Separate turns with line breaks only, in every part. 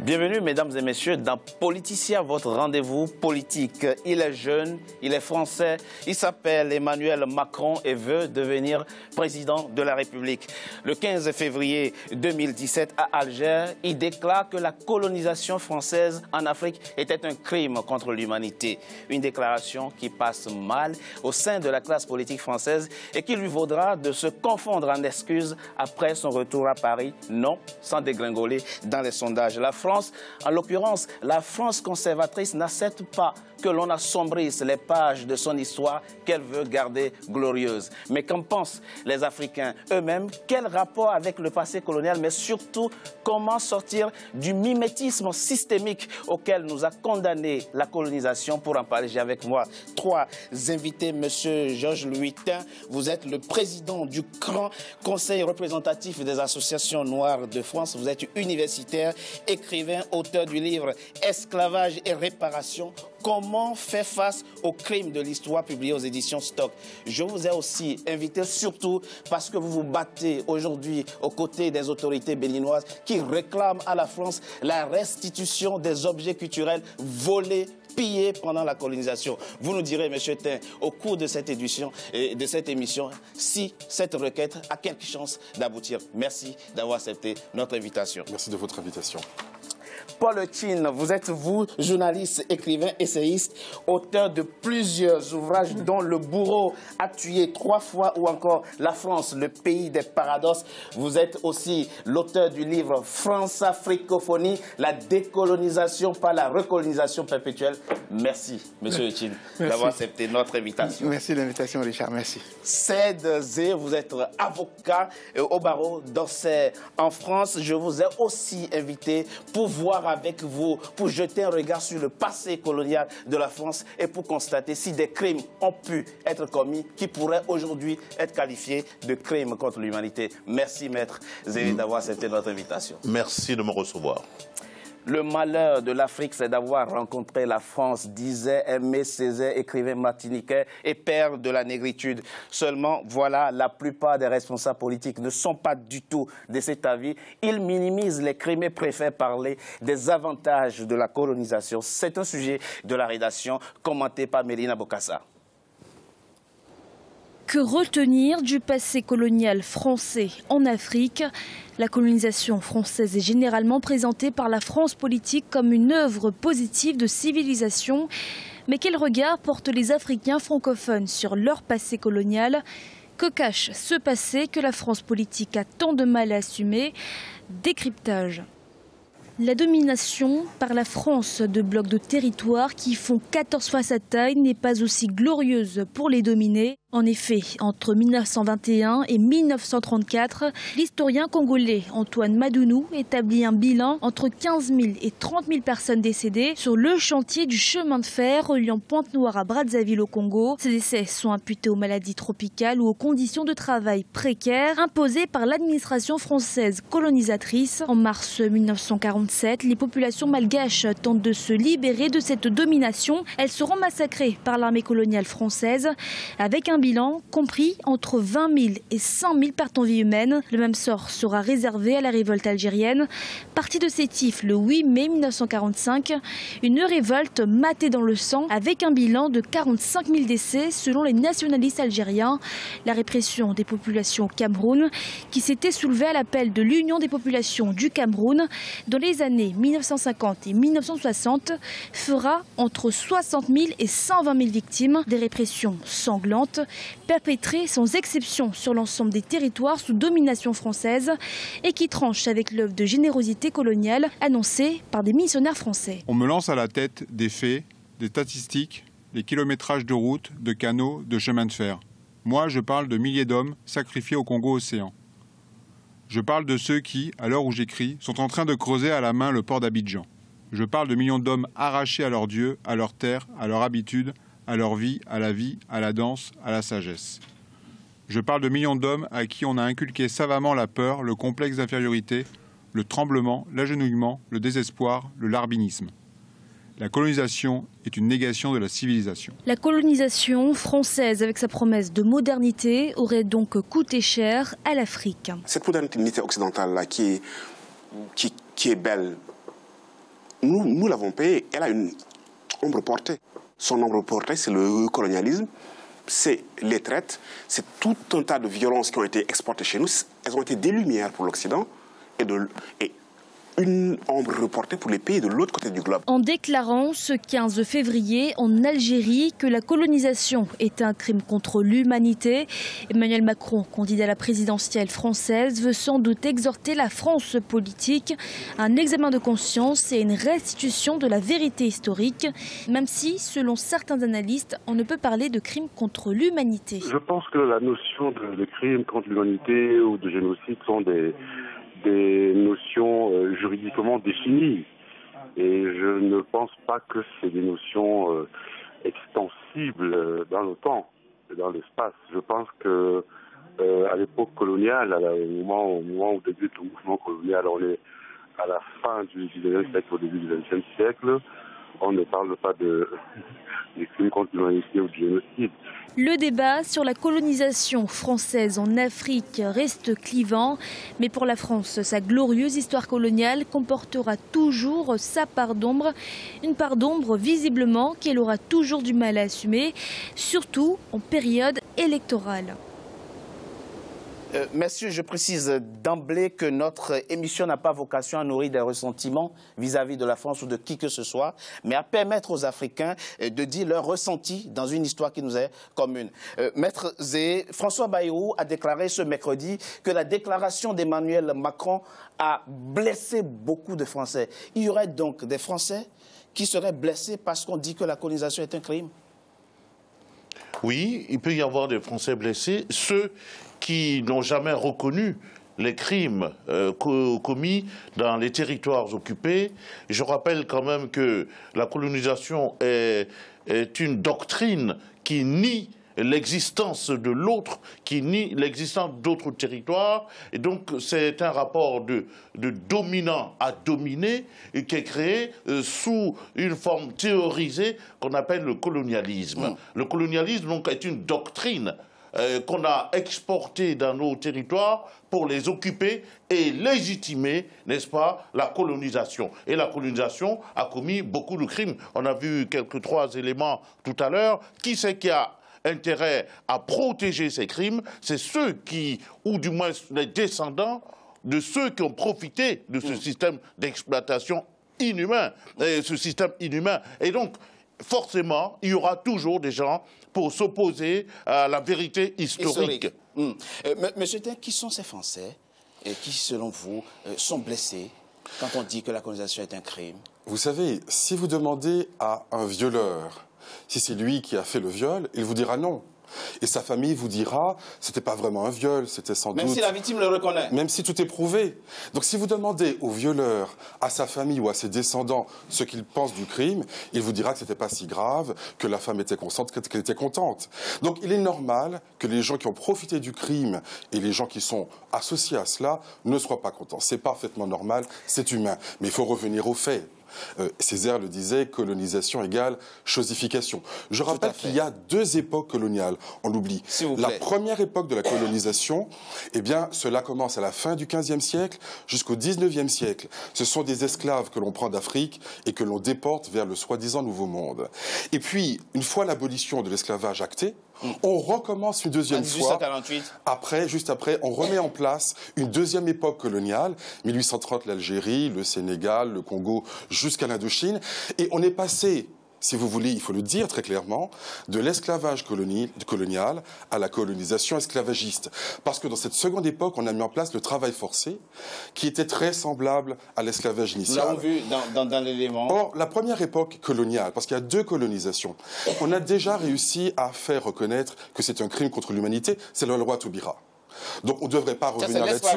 Bienvenue, mesdames et messieurs, dans Politicien, votre rendez-vous politique. Il est jeune, il est français, il s'appelle Emmanuel Macron et veut devenir président de la République. Le 15 février 2017, à Alger, il déclare que la colonisation française en Afrique était un crime contre l'humanité. Une déclaration qui passe mal au sein de la classe politique française et qui lui vaudra de se confondre en excuses après son retour à Paris, non sans dégringoler dans les sondages. La France, en l'occurrence, la France conservatrice n'accepte pas que l'on assombrisse les pages de son histoire qu'elle veut garder glorieuse. Mais qu'en pensent les Africains eux-mêmes? Quel rapport avec le passé colonial? Mais surtout, comment sortir du mimétisme systémique auquel nous a condamné la colonisation? Pour en parler, j'ai avec moi trois invités. Monsieur Georges Louitin, vous êtes le président du Grand Conseil représentatif des associations noires de France. Vous êtes universitaire, écrivain, auteur du livre « Esclavage et réparation ». Comment faire face aux crimes de l'histoire publié aux éditions Stock. Je vous ai aussi invité surtout parce que vous vous battez aujourd'hui aux côtés des autorités béninoises qui réclament à la France la restitution des objets culturels volés, pillés pendant la colonisation. Vous nous direz, M. Tin, au cours de cette émission, si cette requête a quelque chance d'aboutir. Merci d'avoir accepté notre invitation.
Merci de votre invitation.
Paul Chin, vous êtes journaliste, écrivain, essayiste, auteur de plusieurs ouvrages dont Le bourreau a tué 3 fois ou encore La France, le pays des paradoxes. Vous êtes aussi l'auteur du livre France-Africophonie, la décolonisation par la recolonisation perpétuelle. Merci, Monsieur Chin, d'avoir accepté notre invitation.
Merci de l'invitation, Richard. Merci.
Cède Zé, vous êtes avocat au barreau d'Orsay en France. Je vous ai aussi invité pour voir avec vous, pour jeter un regard sur le passé colonial de la France et pour constater si des crimes ont pu être commis qui pourraient aujourd'hui être qualifiés de crimes contre l'humanité. Merci, Maître Zé, d'avoir accepté notre invitation.
Merci de me recevoir.
Le malheur de l'Afrique, c'est d'avoir rencontré la France, disait Aimé Césaire, écrivain martiniquais et père de la négritude. Seulement, voilà, la plupart des responsables politiques ne sont pas du tout de cet avis. Ils minimisent les crimes et préfèrent parler des avantages de la colonisation. C'est un sujet de la rédaction commenté par Mélina Bokassa.
Que retenir du passé colonial français en Afrique? La colonisation française est généralement présentée par la France politique comme une œuvre positive de civilisation. Mais quel regard portent les Africains francophones sur leur passé colonial? Que cache ce passé que la France politique a tant de mal à assumer? Décryptage. La domination par la France de blocs de territoire qui font 14 fois sa taille n'est pas aussi glorieuse pour les dominés. En effet, entre 1921 et 1934, l'historien congolais Antoine Madounou établit un bilan entre 15 000 et 30 000 personnes décédées sur le chantier du chemin de fer reliant Pointe-Noire à Brazzaville au Congo. Ces décès sont imputés aux maladies tropicales ou aux conditions de travail précaires imposées par l'administration française colonisatrice. En mars 1947, les populations malgaches tentent de se libérer de cette domination. Elles seront massacrées par l'armée coloniale française avec un bilan compris entre 20 000 et 100 000 pertes en vie humaine. Le même sort sera réservé à la révolte algérienne. Partie de Sétif le 8 mai 1945, une révolte matée dans le sang avec un bilan de 45 000 décès selon les nationalistes algériens. La répression des populations au Cameroun qui s'était soulevée à l'appel de l'Union des populations du Cameroun dans les années 1950 et 1960 fera entre 60 000 et 120 000 victimes. Des répressions sanglantes perpétrée sans exception sur l'ensemble des territoires sous domination française et qui tranche avec l'œuvre de générosité coloniale annoncée par des missionnaires français.
On me lance à la tête des faits, des statistiques, des kilométrages de routes, de canaux, de chemins de fer. Moi, je parle de milliers d'hommes sacrifiés au Congo-Océan. Je parle de ceux qui, à l'heure où j'écris, sont en train de creuser à la main le port d'Abidjan. Je parle de millions d'hommes arrachés à leurs dieux, à leurs terres, à leurs habitudes, à leur vie, à la danse, à la sagesse. Je parle de millions d'hommes à qui on a inculqué savamment la peur, le complexe d'infériorité, le tremblement, l'agenouillement, le désespoir, le larbinisme. La colonisation est une négation de la civilisation. La colonisation française, avec sa promesse de modernité, aurait donc coûté cher à l'Afrique.
Cette modernité occidentale-là qui est belle, nous l'avons payée. Elle a une ombre portée. Son ombre portée, c'est le colonialisme, c'est les traites, c'est tout un tas de violences qui ont été exportées chez nous. Elles ont été des lumières pour l'Occident et une ombre reportée pour les pays de l'autre côté du globe.
En déclarant ce 15 février en Algérie que la colonisation est un crime contre l'humanité, Emmanuel Macron, candidat à la présidentielle française, veut sans doute exhorter la France politique à un examen de conscience et une restitution de la vérité historique, même si, selon certains analystes, on ne peut parler de crime contre l'humanité.
Je pense que la notion de crime contre l'humanité ou de génocide sont des notions juridiquement définies. Et je ne pense pas que c'est des notions extensibles dans le temps et dans l'espace. Je pense que à l'époque coloniale, au moment où débute le mouvement colonial, on est à la fin du 19e siècle, au début du 20e siècle, on ne parle pas de crimes contre l'humanité ou de génocide.
Le débat sur la colonisation française en Afrique reste clivant, mais pour la France, sa glorieuse histoire coloniale comportera toujours sa part d'ombre, une part d'ombre visiblement qu'elle aura toujours du mal à assumer, surtout en période électorale.
Messieurs, je précise d'emblée que notre émission n'a pas vocation à nourrir des ressentiments vis-à-vis de la France ou de qui que ce soit, mais à permettre aux Africains de dire leur ressenti dans une histoire qui nous est commune. Maître Zé, François Bayrou a déclaré ce mercredi que la déclaration d'Emmanuel Macron a blessé beaucoup de Français. Il y aurait donc des Français qui seraient blessés parce qu'on dit que la colonisation est un crime?
Oui, il peut y avoir des Français blessés, ceux qui n'ont jamais reconnu les crimes commis dans les territoires occupés. Je rappelle quand même que la colonisation est une doctrine qui nie l'existence de l'autre, qui nie l'existence d'autres territoires. Et donc, c'est un rapport de dominant à dominé et qui est créé sous une forme théorisée qu'on appelle le colonialisme. Le colonialisme, donc, est une doctrine qu'on a exportée dans nos territoires pour les occuper et légitimer, n'est-ce pas, la colonisation. Et la colonisation a commis beaucoup de crimes. On a vu trois éléments tout à l'heure. Qui c'est qui a intérêt à protéger ces crimes? C'est ceux qui, ou du moins les descendants de ceux qui ont profité de ce système d'exploitation inhumain, ce système inhumain. Et donc, forcément, il y aura toujours des gens pour s'opposer à la vérité historique.
Monsieur Ten, qui sont ces Français qui, selon vous, sont blessés quand on dit que la colonisation est un crime?
Vous savez, si vous demandez à un violeur si c'est lui qui a fait le viol, il vous dira non. Et sa famille vous dira, c'était pas vraiment un viol, c'était sans doute...
Même si la victime le reconnaît.
Même si tout est prouvé. Donc si vous demandez au violeur, à sa famille ou à ses descendants ce qu'ils pensent du crime, il vous dira que c'était pas si grave, que la femme était consciente, qu'elle était contente. Donc il est normal que les gens qui ont profité du crime et les gens qui sont associés à cela ne soient pas contents. C'est parfaitement normal, c'est humain. Mais il faut revenir aux faits. Césaire le disait, colonisation égale chosification. Je rappelle qu'il y a deux époques coloniales, on l'oublie. La première époque de la colonisation, eh bien, cela commence à la fin du XVe siècle jusqu'au XIXe siècle. Ce sont des esclaves que l'on prend d'Afrique et que l'on déporte vers le soi-disant Nouveau Monde. Et puis, une fois l'abolition de l'esclavage actée, on recommence une deuxième fois. Juste après, on remet en place une deuxième époque coloniale, 1830 l'Algérie, le Sénégal, le Congo, jusqu'à l'Indochine. Et on est passé, si vous voulez, il faut le dire très clairement, de l'esclavage colonial à la colonisation esclavagiste. Parce que dans cette seconde époque, on a mis en place le travail forcé, qui était très semblable à l'esclavage initial.
Nous l'avons vu dans l'élément.
Or, la première époque coloniale, parce qu'il y a deux colonisations, on a déjà réussi à faire reconnaître que c'est un crime contre l'humanité, c'est la loi Taubira. Donc on ne devrait pas revenir là-dessus.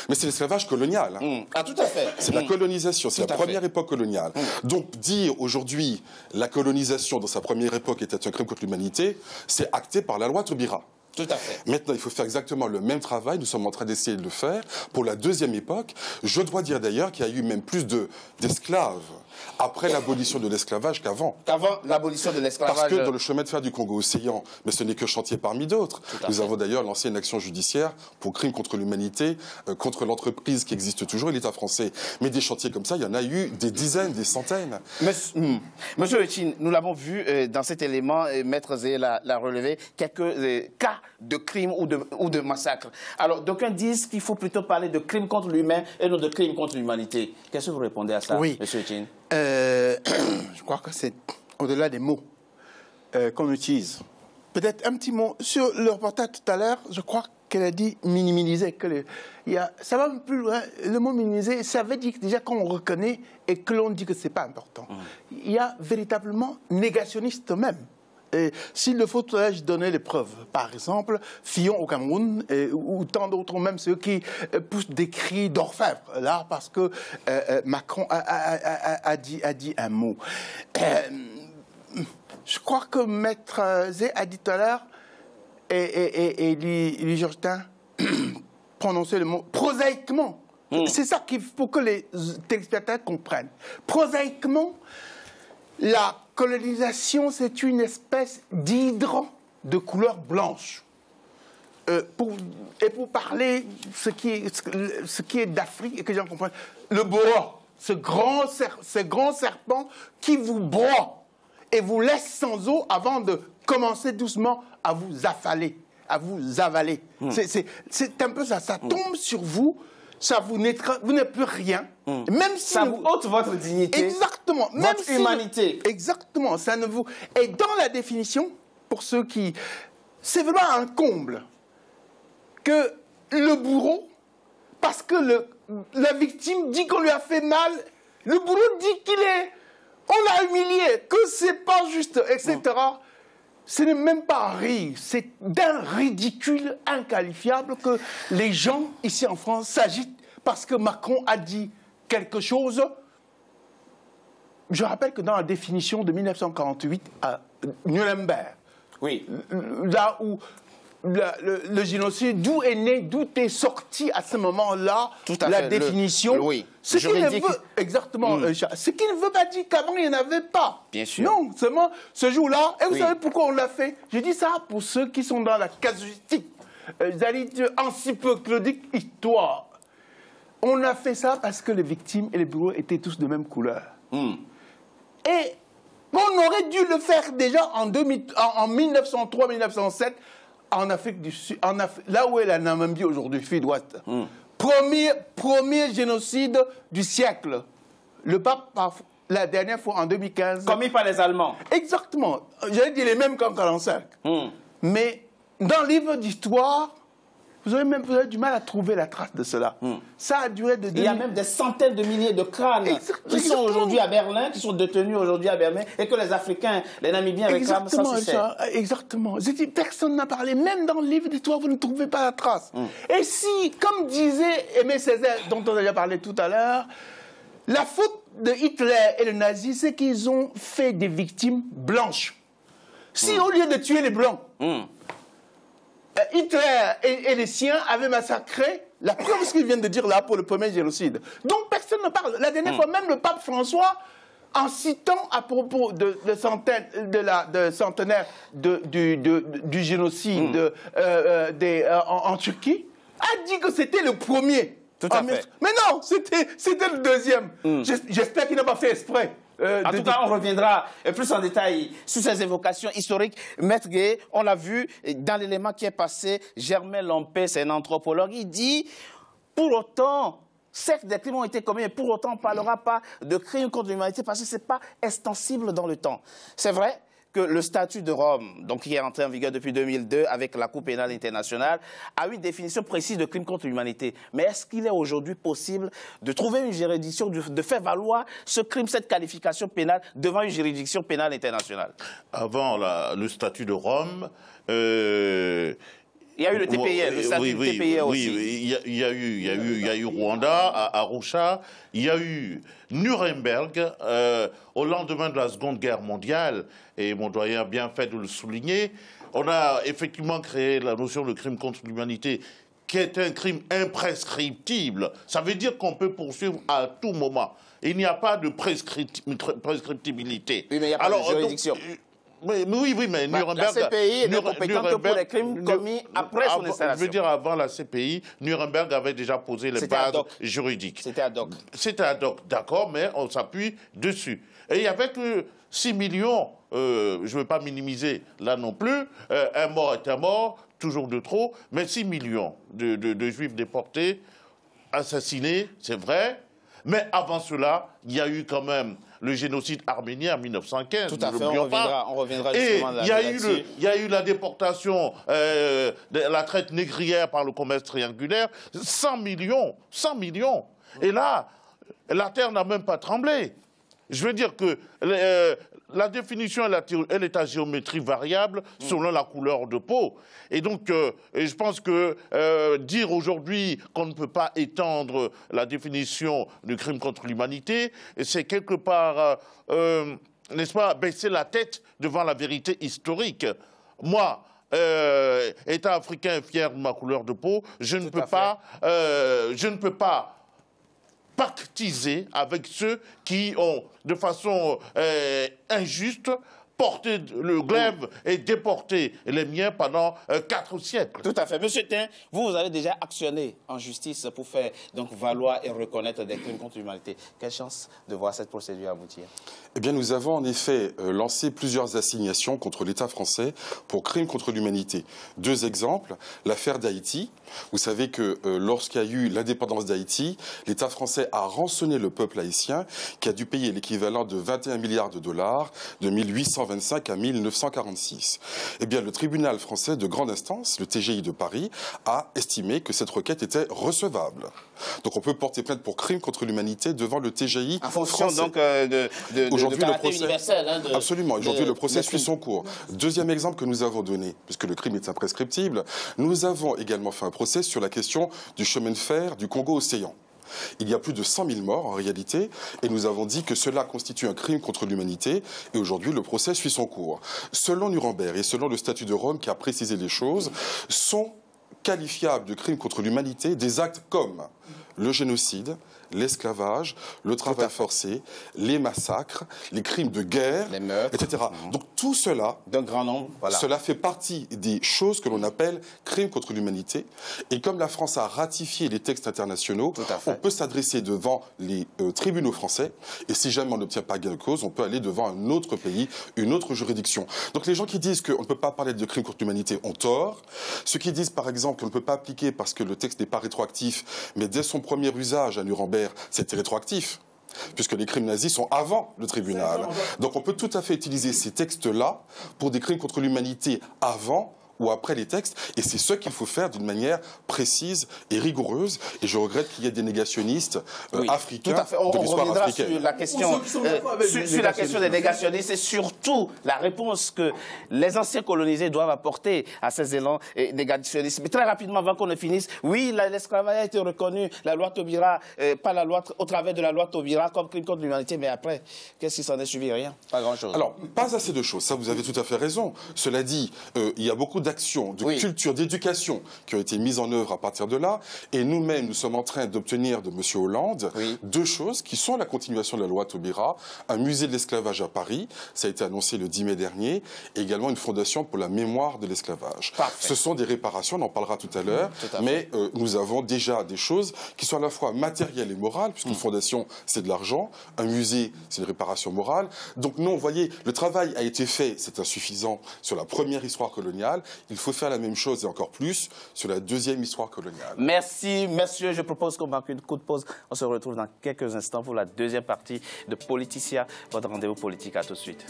Mais c'est l'esclavage colonial.
Ah, tout à fait.
C'est la colonisation, c'est la première époque coloniale. Donc dire aujourd'hui la colonisation dans sa première époque était un crime contre l'humanité, c'est acté par la loi Taubira.
Tout à fait.
Maintenant, il faut faire exactement le même travail. Nous sommes en train d'essayer de le faire pour la deuxième époque. Je dois dire d'ailleurs qu'il y a eu même plus d'esclaves après l'abolition de l'esclavage qu'avant.
Qu'avant l'abolition de l'esclavage.
Parce que dans le chemin de fer du Congo-Océan, mais ce n'est que chantier parmi d'autres. Nous avons d'ailleurs lancé une action judiciaire pour crime contre l'humanité, contre l'entreprise qui existe toujours, l'État français. Mais des chantiers comme ça, il y en a eu des dizaines, des centaines.
Monsieur Lechin, nous l'avons vu dans cet élément, Maître Zé l'a relevé, quelques cas de crimes ou de massacres. Alors, d'aucuns disent qu'il faut plutôt parler de crimes contre l'humain et non de crimes contre l'humanité. Qu'est-ce que vous répondez à ça, Monsieur Lechin?
Je crois que c'est au-delà des mots qu'on utilise. Peut-être un petit mot sur le reportage tout à l'heure. Je crois qu'elle a dit minimiser. Ça va un peu plus loin. Le mot minimiser, ça veut dire que déjà qu'on reconnaît et que l'on dit que c'est pas important. Il y a véritablement négationniste même. Et s'il le faut, tout à l'heure, je donnais les preuves. Par exemple, Fillon au Cameroun, ou tant d'autres, même ceux qui poussent des cris d'orfèvre, là, parce que Macron a dit un mot. Je crois que Maître Zé a dit tout à l'heure, et Louis Georgetin prononçait le mot prosaïquement. C'est ça qu'il faut que les téléspectateurs comprennent. Prosaïquement, la colonisation, c'est une espèce d'hydre de couleur blanche. Et pour parler ce qui est d'Afrique et que j'en comprenne, le boa, ce grand serpent qui vous broie et vous laisse sans eau avant de commencer doucement à vous affaler, à vous avaler. C'est un peu ça. Ça tombe sur vous. Ça vous n'êtes plus rien. Même si
ça vous ôte votre dignité.
Exactement.
Votre humanité.
Exactement. Ça ne vous... Et dans la définition, pour ceux qui... C'est vraiment un comble que le bourreau, parce que la victime dit qu'on lui a fait mal, le bourreau dit on l'a humilié, que c'est pas juste, etc. Ce n'est même pas un rire, c'est d'un ridicule inqualifiable que les gens ici en France s'agitent parce que Macron a dit quelque chose. Je rappelle que dans la définition de 1948 à Nuremberg, là où le génocide, d'où est né, d'où est sorti à ce moment-là la définition. Ce qu'il ne veut, exactement, ce qu'il ne veut pas dire qu'avant il n'y en avait pas.
Bien sûr.
Non, seulement ce jour-là, et vous savez pourquoi on l'a fait? Je dis ça pour ceux qui sont dans la casuistique, encyclopédique histoire. On a fait ça parce que les victimes et les bourreaux étaient tous de même couleur. Et on aurait dû le faire déjà en 1903-1907, en Afrique du Sud, là où est la Namibie aujourd'hui, Sud-Ouest. Premier génocide du siècle. Le pape, la dernière fois, en 2015...
Commis par les Allemands.
Exactement. J'allais dire les mêmes qu'en 1945. Mais dans le livre d'histoire, vous avez du mal à trouver la trace de cela. Ça a duré de...
Il y a même des centaines de milliers de crânes qui sont aujourd'hui à Berlin, qui sont détenus aujourd'hui à Berlin, et que les Africains, les Namibiens réclament sans succès.
Exactement. Personne n'a parlé. Même dans le livre d'histoire, vous ne trouvez pas la trace. Et si, comme disait Aimé Césaire, dont on a déjà parlé tout à l'heure, la faute de Hitler et les nazis, c'est qu'ils ont fait des victimes blanches. Si au lieu de tuer les blancs, Hitler et les siens avaient massacré, la preuve ce qu'ils viennent de dire là pour le premier génocide. Donc personne ne parle. La dernière fois, même le pape François, en citant à propos de centenaire du génocide en Turquie, a dit que c'était le premier.
Tout à fait.
Mais non, c'était le deuxième. J'espère qu'il n'a pas fait exprès.
En tout cas, on reviendra plus en détail sur ces évocations historiques. Maître Gueye, on l'a vu dans l'élément qui est passé, Germain Lompé, c'est un anthropologue, il dit, pour autant, certes des crimes ont été commis, mais pour autant on ne parlera pas de crimes contre l'humanité parce que ce n'est pas extensible dans le temps. C'est vrai que le statut de Rome, donc qui est entré en vigueur depuis 2002 avec la Cour pénale internationale, a une définition précise de crime contre l'humanité. Mais est-ce qu'il est aujourd'hui possible de trouver une juridiction, de faire valoir ce crime, cette qualification pénale devant une juridiction pénale internationale?
Avant le statut de Rome...
il y a eu le TPI, le statut du TPI aussi.
Oui, il y a eu Rwanda, à Arusha, il y a eu Nuremberg, au lendemain de la Seconde Guerre mondiale, et mon doyen a bien fait de le souligner, on a effectivement créé la notion de crime contre l'humanité, qui est un crime imprescriptible. Ça veut dire qu'on peut poursuivre à tout moment. Il n'y a pas de prescriptibilité.
Oui, mais il n'y a pas de juridiction.
Mais Nuremberg...
La CPI est compétente que pour les crimes commis après son installation.
Je veux dire, avant la CPI, Nuremberg avait déjà posé les bases juridiques.
C'était ad hoc.
C'était ad hoc, d'accord, mais on s'appuie dessus. Et il y avait que 6 millions, je ne veux pas minimiser là non plus, un mort est un mort, toujours de trop, mais 6 millions de Juifs déportés, assassinés, c'est vrai. Mais avant cela, il y a eu quand même le génocide arménien en 1915.
Tout à fait, on reviendra justement
là-dessus. Il y a eu la déportation de la traite négrière par le commerce triangulaire, 100 millions. Et là, la terre n'a même pas tremblé. Je veux dire que la définition, elle est à géométrie variable selon la couleur de peau. Et donc, je pense que dire aujourd'hui qu'on ne peut pas étendre la définition du crime contre l'humanité, c'est quelque part, n'est-ce pas, baisser la tête devant la vérité historique. Moi, État africain fier de ma couleur de peau, je ne peux pas pactiser avec ceux qui ont, de façon injuste, porté le glaive et déporté les miens pendant 4 siècles.
Tout à fait. Monsieur Tin, vous avez déjà actionné en justice pour faire donc valoir et reconnaître des crimes contre l'humanité. Quelle chance de voir cette procédure aboutir?
Eh bien, nous avons en effet lancé plusieurs assignations contre l'État français pour crimes contre l'humanité. 2 exemples, l'affaire d'Haïti. Vous savez que lorsqu'il y a eu l'indépendance d'Haïti, l'État français a rançonné le peuple haïtien qui a dû payer l'équivalent de 21 milliards de dollars de 1825 à 1946. Eh bien, le tribunal français de grande instance, le TGI de Paris, a estimé que cette requête était recevable. Donc on peut porter plainte pour crime contre l'humanité devant le TGI
en fonction
français.
Donc aujourd'hui le procès universel.
Absolument. Aujourd'hui le procès suit son cours. Deuxième exemple que nous avons donné, puisque le crime est imprescriptible, nous avons également fait un procès sur la question du chemin de fer du Congo-Océan. Il y a plus de 100 000 morts en réalité, et nous avons dit que cela constitue un crime contre l'humanité, et aujourd'hui le procès suit son cours. Selon Nuremberg et selon le statut de Rome qui a précisé les choses, sont qualifiables de crimes contre l'humanité des actes comme le génocide, l'esclavage, le travail forcé, les massacres, les crimes de guerre,
les meurtres,
etc. Donc tout cela,
d'un grand nombre, voilà.
Cela fait partie des choses que l'on appelle crimes contre l'humanité. Et comme la France a ratifié les textes internationaux, on peut s'adresser devant les tribunaux français. Et si jamais on n'obtient pas gain de cause, on peut aller devant un autre pays, une autre juridiction. Donc les gens qui disent qu'on ne peut pas parler de crimes contre l'humanité ont tort. Ceux qui disent par exemple qu'on ne peut pas appliquer parce que le texte n'est pas rétroactif, mais dès son premier usage à Nuremberg, c'était rétroactif, puisque les crimes nazis sont avant le tribunal. Donc on peut tout à fait utiliser ces textes-là pour des crimes contre l'humanité avant ou après les textes, et c'est ce qu'il faut faire d'une manière précise et rigoureuse, et je regrette qu'il y ait des négationnistes africains de l'histoire africaine.
Sur la question, sur la question des négationnistes, et surtout la réponse que les anciens colonisés doivent apporter à ces élans négationnistes. Mais très rapidement, avant qu'on ne finisse, oui, l'esclavage a été reconnu, la loi Taubira, pas la loi, au travers de la loi Taubira comme crime contre l'humanité, mais après, qu'est-ce qui s'en est suivi? Rien, pas grand-chose.
Alors, pas assez de choses, ça vous avez tout à fait raison. Cela dit, il y a beaucoup d'actions, de culture, d'éducation qui ont été mises en œuvre à partir de là. Et nous-mêmes, nous sommes en train d'obtenir de M. Hollande 2 choses qui sont la continuation de la loi Taubira, un musée de l'esclavage à Paris, ça a été annoncé le 10 mai dernier, et également une fondation pour la mémoire de l'esclavage. Ce sont des réparations, on en parlera tout à l'heure, mais nous avons déjà des choses qui sont à la fois matérielles et morales, puisqu'une fondation, c'est de l'argent, un musée, c'est une réparation morale. Donc non, vous voyez, le travail a été fait, c'est insuffisant, sur la première histoire coloniale. Il faut faire la même chose et encore plus sur la deuxième histoire coloniale.
Merci, messieurs. Je propose qu'on marque une courte pause. On se retrouve dans quelques instants pour la deuxième partie de Politicía, votre rendez-vous politique. À tout de suite.